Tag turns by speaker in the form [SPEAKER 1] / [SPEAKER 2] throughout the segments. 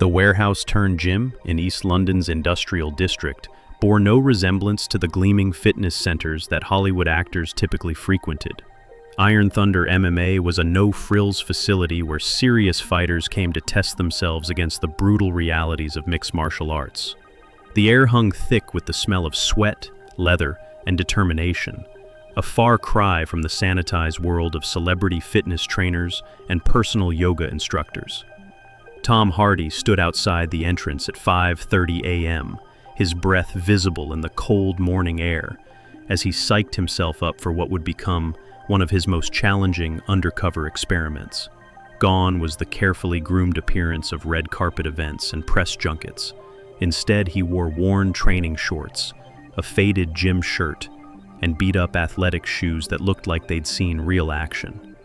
[SPEAKER 1] The warehouse-turned-gym in East London's industrial district bore no resemblance to the gleaming fitness centers that Hollywood actors typically frequented. Iron Thunder MMA was a no-frills facility where serious fighters came to test themselves against the brutal realities of mixed martial arts. The air hung thick with the smell of sweat, leather, and determination, a far cry from the sanitized world of celebrity fitness trainers and personal yoga instructors. Tom Hardy stood outside the entrance at 5:30 a.m., his breath visible in the cold morning air, as he psyched himself up for what would become one of his most challenging undercover experiments. Gone was the carefully groomed appearance of red carpet events and press junkets. Instead, he wore worn training shorts, a faded gym shirt, and beat-up athletic shoes that looked like they'd seen real action.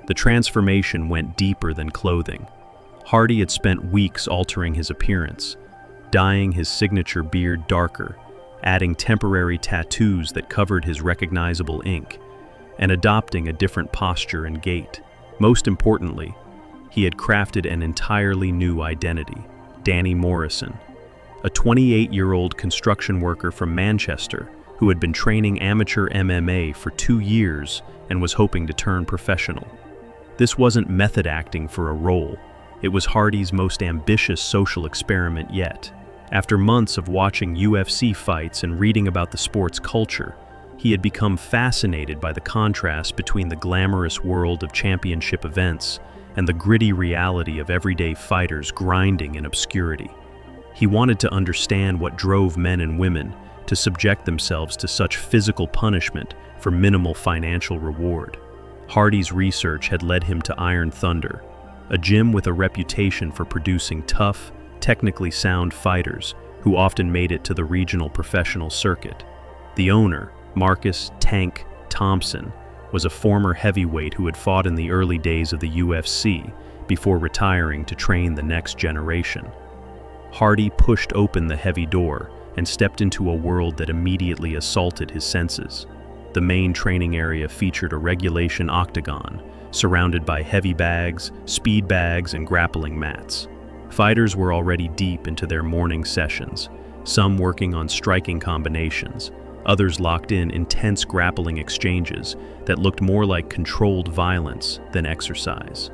[SPEAKER 1] The transformation went deeper than clothing. Hardy had spent weeks altering his appearance, dyeing his signature beard darker, adding temporary tattoos that covered his recognizable ink, and adopting a different posture and gait. Most importantly, he had crafted an entirely new identity, Danny Morrison, a 28-year-old construction worker from Manchester who had been training amateur MMA for 2 years and was hoping to turn professional. This wasn't method acting for a role. It was Hardy's most ambitious social experiment yet. After months of watching UFC fights and reading about the sport's culture, he had become fascinated by the contrast between the glamorous world of championship events and the gritty reality of everyday fighters grinding in obscurity. He wanted to understand what drove men and women to subject themselves to such physical punishment for minimal financial reward. Hardy's research had led him to Iron Thunder, a gym with a reputation for producing tough, technically sound fighters who often made it to the regional professional circuit. The owner, Marcus "Tank" Thompson, was a former heavyweight who had fought in the early days of the UFC before retiring to train the next generation. Hardy pushed open the heavy door and stepped into a world that immediately assaulted his senses. The main training area featured a regulation octagon, surrounded by heavy bags, speed bags, and grappling mats. Fighters were already deep into their morning sessions, some working on striking combinations, others locked in intense grappling exchanges that looked more like controlled violence than exercise.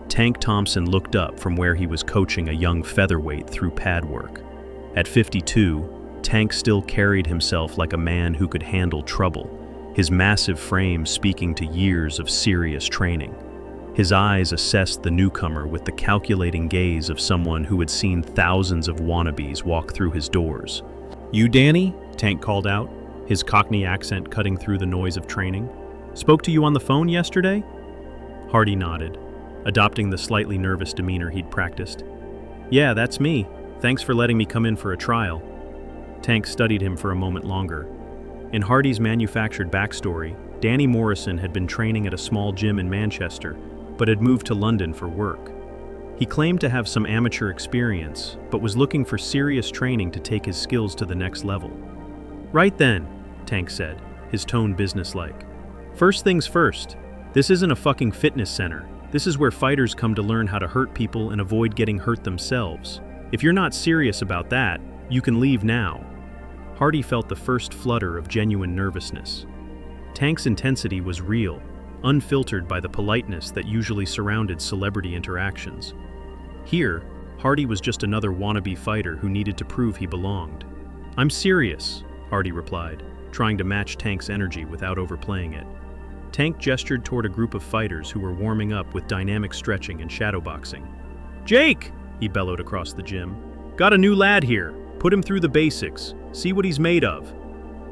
[SPEAKER 1] Tank Thompson looked up from where he was coaching a young featherweight through pad work. At 52, Tank still carried himself like a man who could handle trouble, his massive frame speaking to years of serious training. His eyes assessed the newcomer with the calculating gaze of someone who had seen thousands of wannabes walk through his doors. "You, Danny?" Tank called out, his Cockney accent cutting through the noise of training. "Spoke to you on the phone yesterday?" Hardy nodded, adopting the slightly nervous demeanor he'd practiced. "Yeah, that's me. Thanks for letting me come in for a trial." Tank studied him for a moment longer. In Hardy's manufactured backstory, Danny Morrison had been training at a small gym in Manchester, but had moved to London for work. He claimed to have some amateur experience, but was looking for serious training to take his skills to the next level. "Right then," Tank said, his tone businesslike. "First things first, this isn't a fucking fitness center. This is where fighters come to learn how to hurt people and avoid getting hurt themselves. If you're not serious about that, you can leave now." Hardy felt the first flutter of genuine nervousness. Tank's intensity was real, unfiltered by the politeness that usually surrounded celebrity interactions. Here, Hardy was just another wannabe fighter who needed to prove he belonged. "I'm serious," Hardy replied, trying to match Tank's energy without overplaying it. Tank gestured toward a group of fighters who were warming up with dynamic stretching and shadowboxing. "Jake!" he bellowed across the gym. "Got a new lad here. Put him through the basics. See what he's made of."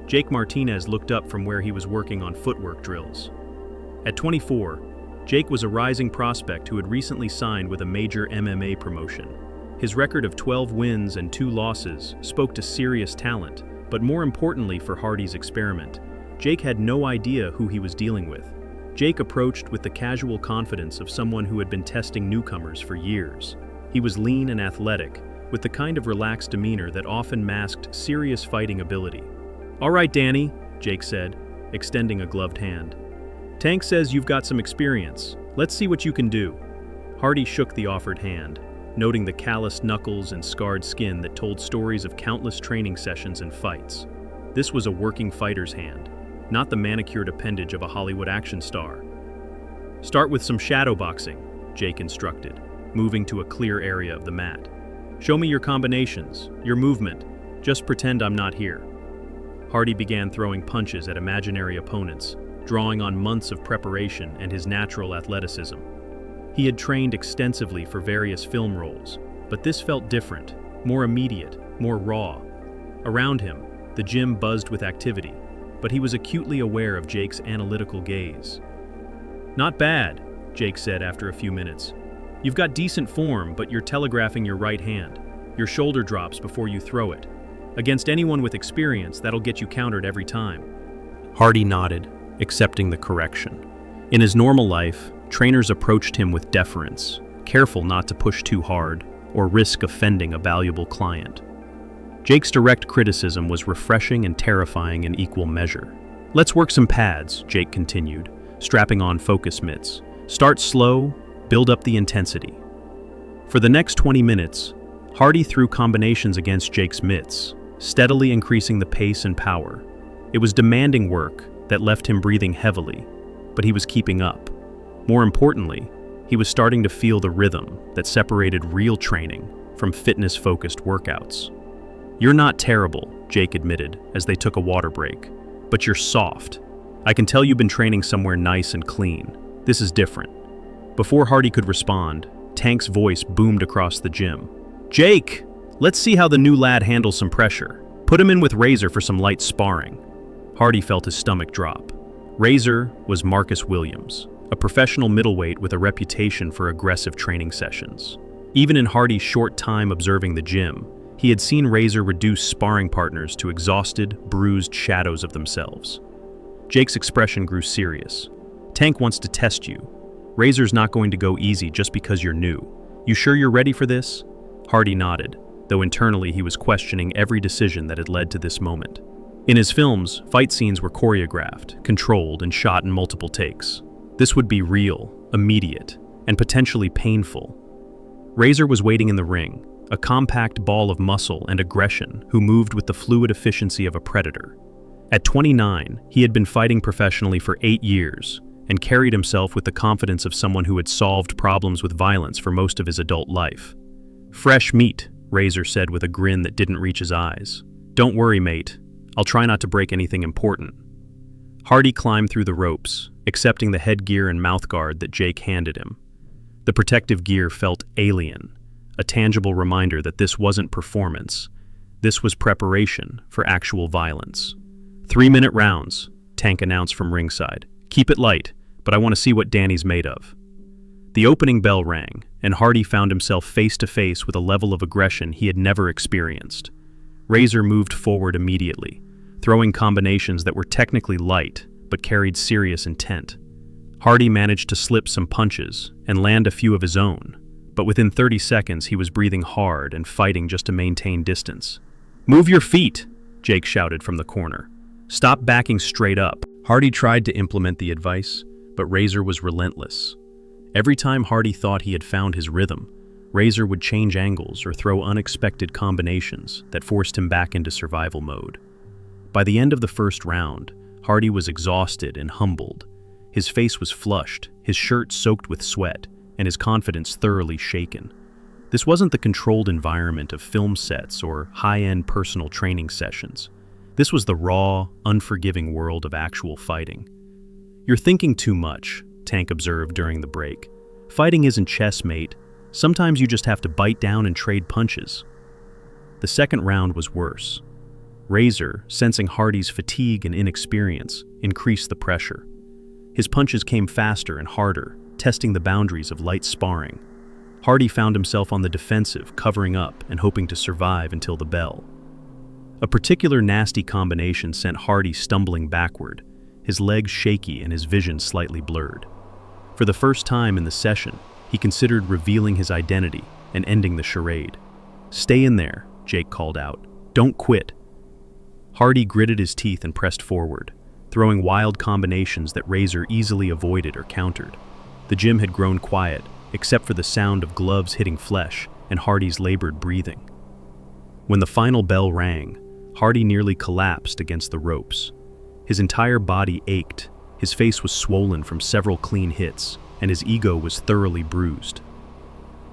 [SPEAKER 1] Jake Martinez looked up from where he was working on footwork drills. At 24, Jake was a rising prospect who had recently signed with a major MMA promotion. His record of 12 wins and 2 losses spoke to serious talent, but more importantly for Hardy's experiment, Jake had no idea who he was dealing with. Jake approached with the casual confidence of someone who had been testing newcomers for years. He was lean and athletic, with the kind of relaxed demeanor that often masked serious fighting ability. "All right, Danny," Jake said, extending a gloved hand. "Tank says you've got some experience. Let's see what you can do." Hardy shook the offered hand. noting the calloused knuckles and scarred skin that told stories of countless training sessions and fights. This was a working fighter's hand, not the manicured appendage of a Hollywood action star. "Start with some shadow boxing," Jake instructed, moving to a clear area of the mat. "Show me your combinations, your movement. Just pretend I'm not here." Hardy began throwing punches at imaginary opponents, drawing on months of preparation and his natural athleticism. He had trained extensively for various film roles, but this felt different, more immediate, more raw. Around him, the gym buzzed with activity, but he was acutely aware of Jake's analytical gaze. "Not bad," Jake said after a few minutes. "You've got decent form, but you're telegraphing your right hand. Your shoulder drops before you throw it. Against anyone with experience, that'll get you countered every time." Hardy nodded, accepting the correction. In his normal life, trainers approached him with deference, careful not to push too hard or risk offending a valuable client. Jake's direct criticism was refreshing and terrifying in equal measure. "Let's work some pads," Jake continued, strapping on focus mitts. "Start slow, build up the intensity." For the next 20 minutes, Hardy threw combinations against Jake's mitts, steadily increasing the pace and power. It was demanding work that left him breathing heavily, but he was keeping up. More importantly, he was starting to feel the rhythm that separated real training from fitness-focused workouts. "You're not terrible," Jake admitted as they took a water break, "but you're soft. I can tell you've been training somewhere nice and clean. This is different." Before Hardy could respond, Tank's voice boomed across the gym. "Jake, let's see how the new lad handles some pressure. Put him in with Razor for some light sparring." Hardy felt his stomach drop. Razor was Marcus Williams, a professional middleweight with a reputation for aggressive training sessions. Even in Hardy's short time observing the gym, he had seen Razor reduce sparring partners to exhausted, bruised shadows of themselves. Jake's expression grew serious. "Tank wants to test you. Razor's not going to go easy just because you're new. You sure you're ready for this?" Hardy nodded, though internally he was questioning every decision that had led to this moment. In his films, fight scenes were choreographed, controlled, and shot in multiple takes. This would be real, immediate, and potentially painful. Razor was waiting in the ring, a compact ball of muscle and aggression who moved with the fluid efficiency of a predator. At 29, he had been fighting professionally for 8 years and carried himself with the confidence of someone who had solved problems with violence for most of his adult life. "Fresh meat," Razor said with a grin that didn't reach his eyes. "Don't worry, mate. I'll try not to break anything important." Hardy climbed through the ropes, accepting the headgear and mouthguard that Jake handed him. The protective gear felt alien, a tangible reminder that this wasn't performance. This was preparation for actual violence. 3-minute rounds, Tank announced from ringside. "Keep it light, but I want to see what Danny's made of." The opening bell rang, and Hardy found himself face to face with a level of aggression he had never experienced. Razor moved forward immediately, throwing combinations that were technically light, but carried serious intent. Hardy managed to slip some punches and land a few of his own, but within 30 seconds he was breathing hard and fighting just to maintain distance. "Move your feet," Jake shouted from the corner. "Stop backing straight up." Hardy tried to implement the advice, but Razor was relentless. Every time Hardy thought he had found his rhythm, Razor would change angles or throw unexpected combinations that forced him back into survival mode. By the end of the first round, Hardy was exhausted and humbled. His face was flushed, his shirt soaked with sweat, and his confidence thoroughly shaken. This wasn't the controlled environment of film sets or high-end personal training sessions. This was the raw, unforgiving world of actual fighting. "You're thinking too much," Tank observed during the break. "Fighting isn't chess, mate. Sometimes you just have to bite down and trade punches." The second round was worse. Razor, sensing Hardy's fatigue and inexperience, increased the pressure. His punches came faster and harder, testing the boundaries of light sparring. Hardy found himself on the defensive, covering up and hoping to survive until the bell. A particular nasty combination sent Hardy stumbling backward, his legs shaky and his vision slightly blurred. For the first time in the session, he considered revealing his identity and ending the charade. "Stay in there," Jake called out. "Don't quit." Hardy gritted his teeth and pressed forward, throwing wild combinations that Razor easily avoided or countered. The gym had grown quiet, except for the sound of gloves hitting flesh and Hardy's labored breathing. When the final bell rang, Hardy nearly collapsed against the ropes. His entire body ached, his face was swollen from several clean hits, and his ego was thoroughly bruised.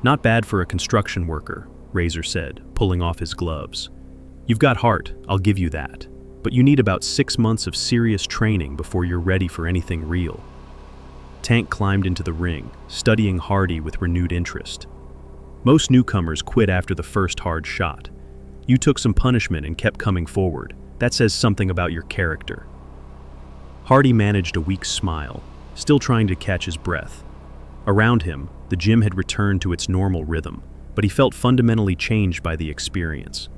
[SPEAKER 1] "Not bad for a construction worker," Razor said, pulling off his gloves. "You've got heart, I'll give you that, but you need about 6 months of serious training before you're ready for anything real." Tank climbed into the ring, studying Hardy with renewed interest. "Most newcomers quit after the first hard shot. You took some punishment and kept coming forward. That says something about your character." Hardy managed a weak smile, still trying to catch his breath. Around him, the gym had returned to its normal rhythm, but he felt fundamentally changed by the experience.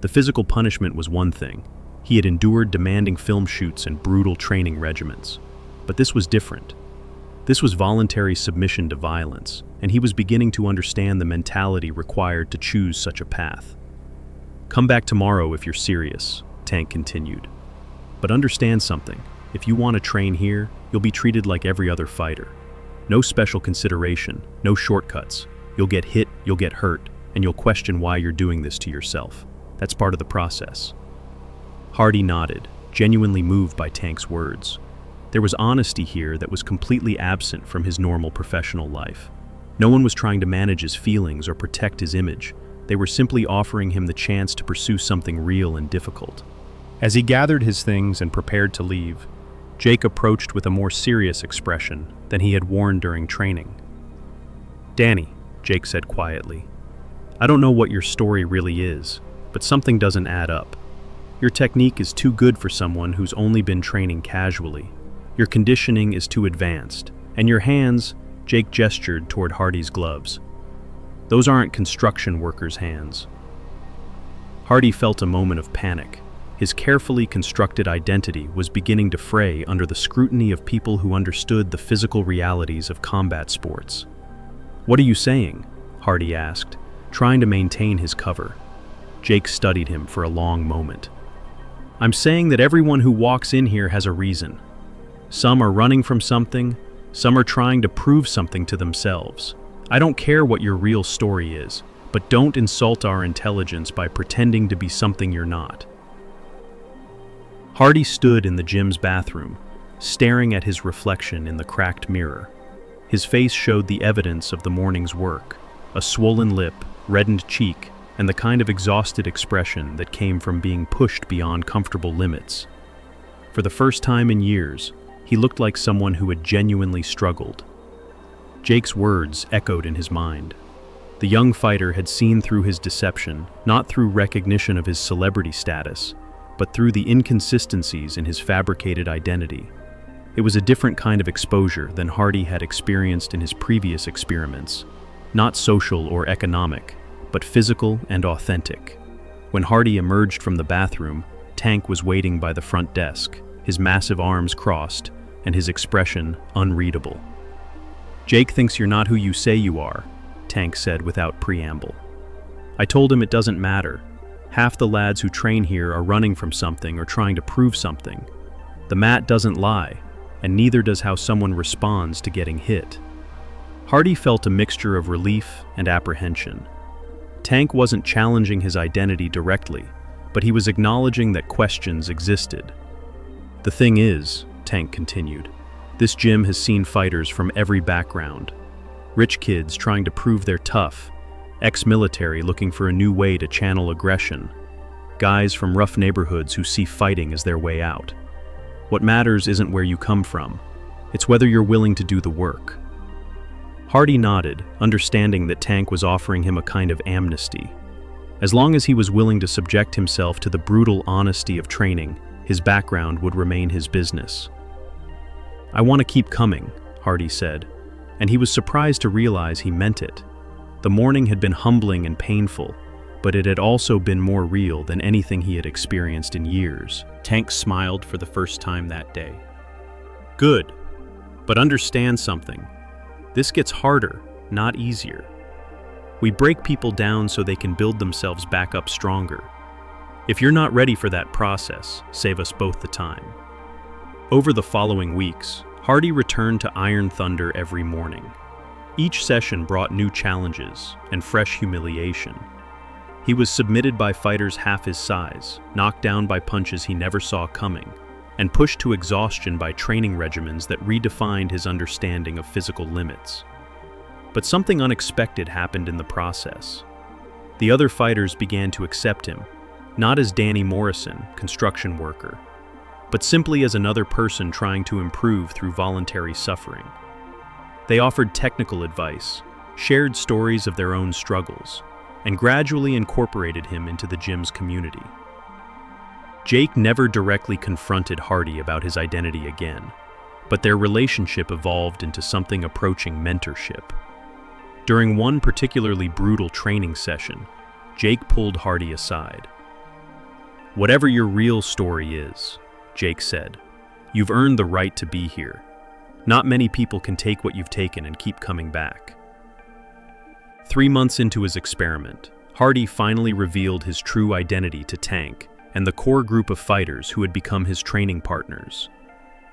[SPEAKER 1] The physical punishment was one thing. He had endured demanding film shoots and brutal training regimens. But this was different. This was voluntary submission to violence, and he was beginning to understand the mentality required to choose such a path. "Come back tomorrow if you're serious," Tank continued. "But understand something. If you want to train here, you'll be treated like every other fighter. No special consideration, no shortcuts. You'll get hit, you'll get hurt, and you'll question why you're doing this to yourself. That's part of the process." Hardy nodded, genuinely moved by Tank's words. There was honesty here that was completely absent from his normal professional life. No one was trying to manage his feelings or protect his image. They were simply offering him the chance to pursue something real and difficult. As he gathered his things and prepared to leave, Jake approached with a more serious expression than he had worn during training. "Danny," Jake said quietly, "I don't know what your story really is, but something doesn't add up. Your technique is too good for someone who's only been training casually. Your conditioning is too advanced, and your hands," Jake gestured toward Hardy's gloves, "those aren't construction workers' hands." Hardy felt a moment of panic. His carefully constructed identity was beginning to fray under the scrutiny of people who understood the physical realities of combat sports. "What are you saying?" Hardy asked, trying to maintain his cover. Jake studied him for a long moment. "I'm saying that everyone who walks in here has a reason. Some are running from something, some are trying to prove something to themselves. I don't care what your real story is, but don't insult our intelligence by pretending to be something you're not." Hardy stood in the gym's bathroom, staring at his reflection in the cracked mirror. His face showed the evidence of the morning's work, a swollen lip, reddened cheek, and the kind of exhausted expression that came from being pushed beyond comfortable limits. For the first time in years, he looked like someone who had genuinely struggled. Jake's words echoed in his mind. The young fighter had seen through his deception, not through recognition of his celebrity status, but through the inconsistencies in his fabricated identity. It was a different kind of exposure than Hardy had experienced in his previous experiments, not social or economic, but physical and authentic. When Hardy emerged from the bathroom, Tank was waiting by the front desk, his massive arms crossed, and his expression unreadable. "Jake thinks you're not who you say you are," Tank said without preamble. "I told him it doesn't matter. Half the lads who train here are running from something or trying to prove something. The mat doesn't lie, and neither does how someone responds to getting hit." Hardy felt a mixture of relief and apprehension. Tank wasn't challenging his identity directly, but he was acknowledging that questions existed. "The thing is," Tank continued, "this gym has seen fighters from every background. Rich kids trying to prove they're tough, ex-military looking for a new way to channel aggression, guys from rough neighborhoods who see fighting as their way out. What matters isn't where you come from, it's whether you're willing to do the work." Hardy nodded, understanding that Tank was offering him a kind of amnesty. As long as he was willing to subject himself to the brutal honesty of training, his background would remain his business. "I want to keep coming," Hardy said, and he was surprised to realize he meant it. The morning had been humbling and painful, but it had also been more real than anything he had experienced in years. Tank smiled for the first time that day. "Good, but understand something. This gets harder, not easier. We break people down so they can build themselves back up stronger. If you're not ready for that process, save us both the time." Over the following weeks, Hardy returned to Iron Thunder every morning. Each session brought new challenges and fresh humiliation. He was submitted by fighters half his size, knocked down by punches he never saw coming, and pushed to exhaustion by training regimens that redefined his understanding of physical limits. But something unexpected happened in the process. The other fighters began to accept him, not as Danny Morrison, construction worker, but simply as another person trying to improve through voluntary suffering. They offered technical advice, shared stories of their own struggles, and gradually incorporated him into the gym's community. Jake never directly confronted Hardy about his identity again, but their relationship evolved into something approaching mentorship. During one particularly brutal training session, Jake pulled Hardy aside. "Whatever your real story is," Jake said, "you've earned the right to be here. Not many people can take what you've taken and keep coming back." 3 months into his experiment, Hardy finally revealed his true identity to Tank and the core group of fighters who had become his training partners.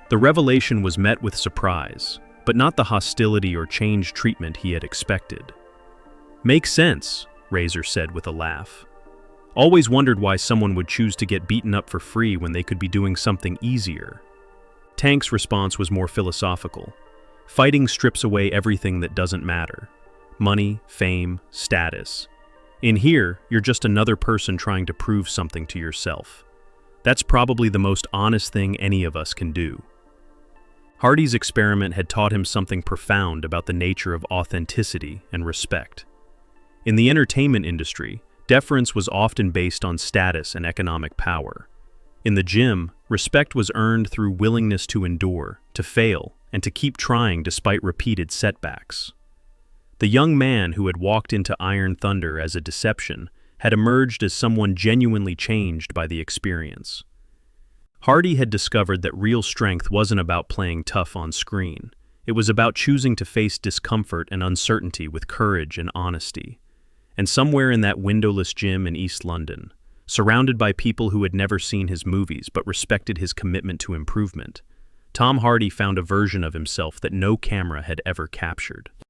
[SPEAKER 1] The revelation was met with surprise, but not the hostility or changed treatment he had expected. "Makes sense," Razor said with a laugh. "Always wondered why someone would choose to get beaten up for free when they could be doing something easier." Tank's response was more philosophical. "Fighting strips away everything that doesn't matter. Money, fame, status. In here, you're just another person trying to prove something to yourself. That's probably the most honest thing any of us can do." Hardy's experiment had taught him something profound about the nature of authenticity and respect. In the entertainment industry, deference was often based on status and economic power. In the gym, respect was earned through willingness to endure, to fail, and to keep trying despite repeated setbacks. The young man who had walked into Iron Thunder as a deception had emerged as someone genuinely changed by the experience. Hardy had discovered that real strength wasn't about playing tough on screen. It was about choosing to face discomfort and uncertainty with courage and honesty. And somewhere in that windowless gym in East London, surrounded by people who had never seen his movies but respected his commitment to improvement, Tom Hardy found a version of himself that no camera had ever captured.